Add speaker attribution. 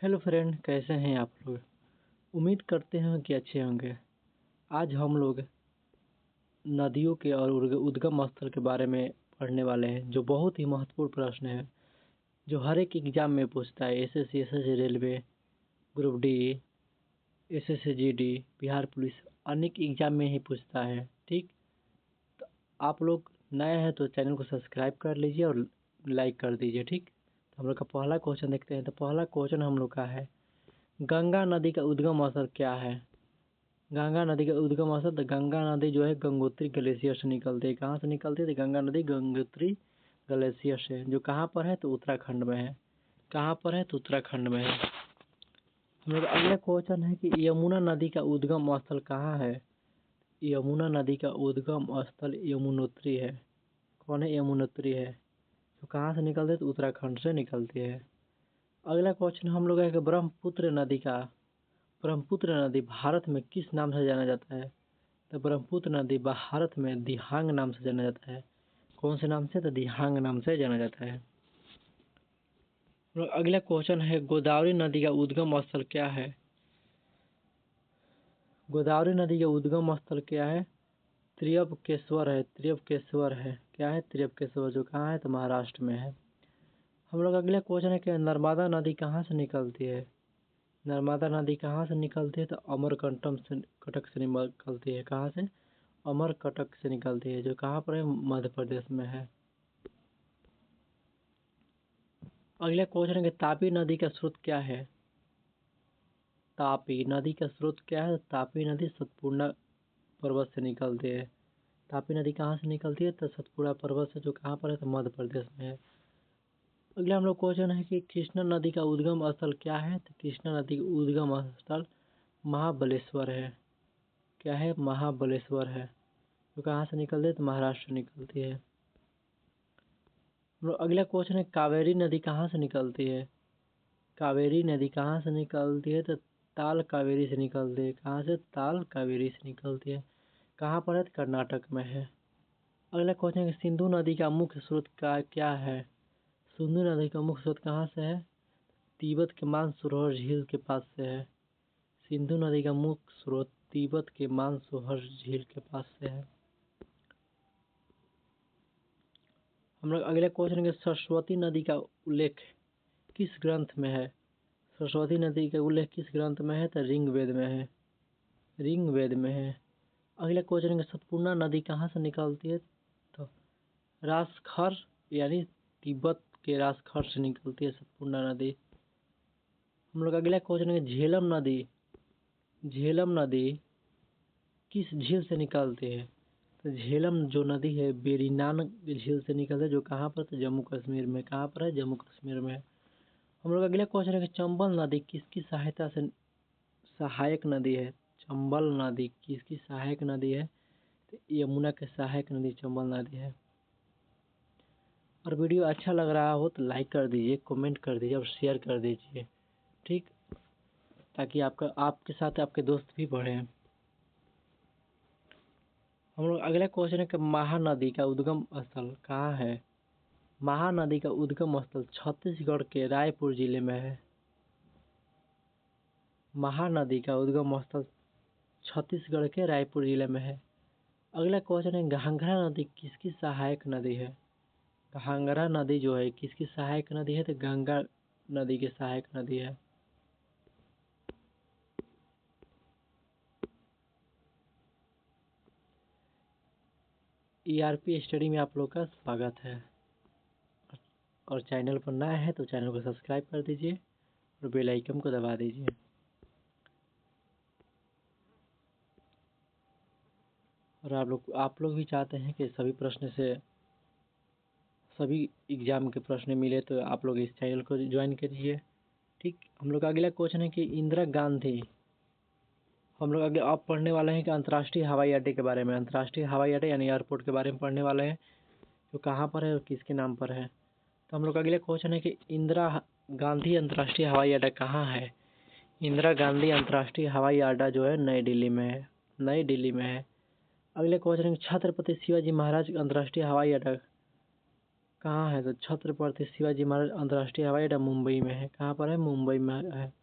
Speaker 1: Hello friend, कैसे हैं आप लोग। उम्मीद करते हैं कि अच्छे होंगे। आज हम लोग नदियों के और उद्गम स्थल के बारे में पढ़ने वाले हैं, जो बहुत ही महत्वपूर्ण प्रश्न है, जो हर एक एग्जाम में पूछता है। SSC, SSC railway, group D, SSC GD, Bihar police, अनेक एग्जाम में ही पूछता है। ठीक, तो आप लोग नए हैं तो चैनल को सब्सक्राइब कर लीजिए और लाइक कर दीजिए। ठीक, तो हम लोग का पहला क्वेश्चन देखते हैं। तो पहला क्वेश्चन हम लोग का है, गंगा नदी का उद्गम स्थल क्या है। गंगा नदी का उद्गम स्थल, तो गंगा नदी जो है गंगोत्री ग्लेशियर से निकलती है। कहाँ से निकलती है? तो गंगा नदी गंगोत्री ग्लेशियर से, जो कहाँ पर है? तो उत्तराखंड में है। कहाँ पर है? तो उत्तराखंड में है। मेरा अगला क्वेश्चन है कि यमुना नदी का उद्गम स्थल कहाँ है। यमुना नदी का उद्गम स्थल यमुनोत्री है। कौन है? यमुनोत्री है। तो कहाँ से निकलती है? तो उत्तराखंड से निकलती है। अगला क्वेश्चन हम लोग है कि ब्रह्मपुत्र नदी भारत में किस नाम से जाना जाता है। तो ब्रह्मपुत्र नदी भारत में दिहांग नाम से जाना जाता है। कौन से नाम से? तो दिहांग नाम से जाना जाता है। और अगला क्वेश्चन है, गोदावरी नदी का उद्गम स्थल क्या है। गोदावरी नदी का उद्गम स्थल क्या है? त्र्यंबकेश्वर है। त्र्यंबकेश्वर है। क्या है? त्र्यंबकेश्वर, जो कहाँ है? तो महाराष्ट्र में है। हम लोग अगला क्वेश्चन है कि नर्मदा नदी कहाँ से निकलती है। नर्मदा नदी कहाँ से निकलती है? तो कटक से निकलती है। कहाँ से? अमरकटक से निकलती है, जो कहाँ पर है? मध्य प्रदेश में है। अगला क्वेश्चन है कि तापी नदी का स्रोत क्या है। तापी नदी का स्रोत क्या है? तापी नदी सतपुड़ा पर्वत से निकलती है। तापी नदी कहाँ से निकलती है? तो सतपुड़ा पर्वत से, जो कहाँ पर है? तो मध्य प्रदेश में है। अगला हम लोग क्वेश्चन है कि कृष्णा नदी का उद्गम स्थल क्या है। तो कृष्णा नदी का उद्गम स्थल महाबलेश्वर है। क्या है? महाबलेश्वर है। जो कहाँ से निकलती है? तो महाराष्ट्र से निकलती है। अगला क्वेश्चन है, कावेरी नदी कहाँ से निकलती है। कावेरी नदी कहाँ से निकलती है? तो ताल कावेरी से निकलती है। कहाँ से? ताल कावेरी से निकलती है। कहाँ पर है? तो कर्नाटक में है। अगला क्वेश्चन है, सिंधु नदी का मुख्य स्रोत का क्या है। सिंधु नदी का मुख्य स्रोत कहाँ से है? तिब्बत के मानसरोवर झील के पास से है। सिंधु नदी का मुख्य स्रोत तिब्बत के मानसरोवर झील के पास से है। हम लोग अगला क्वेश्चन है, सरस्वती नदी का उल्लेख किस ग्रंथ में है। सरस्वती नदी का उल्लेख किस ग्रंथ में है? तो ऋग्वेद में है। ऋग्वेद में है। अगला क्वेश्चन है, सतपुड़ा नदी कहाँ से निकलती है। तो रासखर, यानी तिब्बत के रासखर से निकलती है सतपुड़ा नदी। हम लोग अगला क्वेश्चन है, झेलम नदी किस झील से निकलती है। तो झेलम जो नदी है बेरीनान झील से निकलती है, जो कहाँ पर? तो जम्मू कश्मीर में। कहाँ पर है? जम्मू कश्मीर में। हम लोग अगला क्वेश्चन है कि चंबल नदी किसकी सहायता से सहायक नदी है। चंबल नदी किसकी सहायक नदी है? तो यमुना के सहायक नदी चंबल नदी है। और वीडियो अच्छा लग रहा हो तो लाइक कर दीजिए, कमेंट कर दीजिए और शेयर कर दीजिए। ठीक, ताकि आपके साथ आपके दोस्त भी पढ़ें। हम लोग अगला क्वेश्चन है कि महानदी का उद्गम स्थल कहाँ है। महानदी का उद्गम स्थल छत्तीसगढ़ के रायपुर जिले में है। महानदी का उद्गम स्थल छत्तीसगढ़ के रायपुर जिले में है। अगला क्वेश्चन है, घाघरा नदी किसकी सहायक नदी है। घाघरा नदी जो है किसकी सहायक नदी है। तो गंगा नदी की सहायक नदी है। ईआरपी स्टडी में आप लोग का स्वागत है। और चैनल पर नया है तो चैनल को सब्सक्राइब कर दीजिए और बेल आइकन को दबा दीजिए। और आप लोग भी चाहते हैं कि सभी एग्जाम के प्रश्न मिले, तो आप लोग इस चैनल को ज्वाइन करिए। ठीक, हम लोग का अगला क्वेश्चन है कि इंदिरा गांधी, हम लोग आगे आप पढ़ने वाले हैं कि अंतर्राष्ट्रीय हवाई अड्डे के बारे में। अंतर्राष्ट्रीय हवाई अड्डे यानी एयरपोर्ट के बारे में पढ़ने वाले हैं, जो कहाँ पर है और किसके नाम पर है। तो हम लोग का अगला क्वेश्चन है कि इंदिरा गांधी अंतर्राष्ट्रीय हवाई अड्डा कहाँ है। इंदिरा गांधी अंतर्राष्ट्रीय हवाई अड्डा जो है नई दिल्ली में है। नई दिल्ली में है। अगले क्वेश्चन है, छत्रपति शिवाजी महाराज अंतर्राष्ट्रीय हवाई अड्डा कहाँ है? तो छत्रपति शिवाजी महाराज अंतर्राष्ट्रीय हवाई अड्डा मुंबई में है। कहाँ पर है? मुंबई में है।